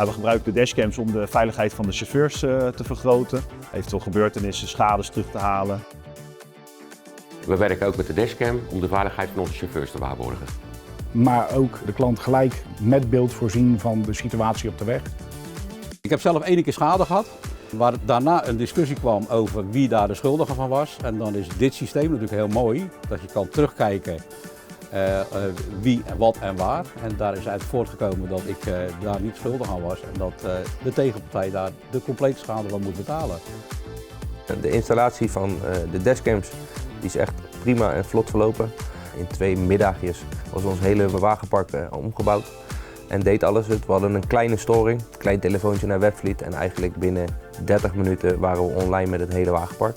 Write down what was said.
We gebruiken de dashcams om de veiligheid van de chauffeurs te vergroten, eventueel gebeurtenissen, schades terug te halen. We werken ook met de dashcam om de veiligheid van onze chauffeurs te waarborgen. Maar ook de klant gelijk met beeld voorzien van de situatie op de weg. Ik heb zelf 1 keer schade gehad, waar daarna een discussie kwam over wie daar de schuldige van was. En dan is dit systeem natuurlijk heel mooi, dat je kan terugkijken wie, wat en waar. En daar is uit voortgekomen dat ik daar niet schuldig aan was en dat de tegenpartij daar de complete schade van moet betalen. De installatie van de dashcams die is echt prima en vlot verlopen. In 2 middagjes was ons hele wagenpark omgebouwd en deed alles. We hadden een kleine storing, een klein telefoontje naar Webfleet en eigenlijk binnen 30 minuten waren we online met het hele wagenpark.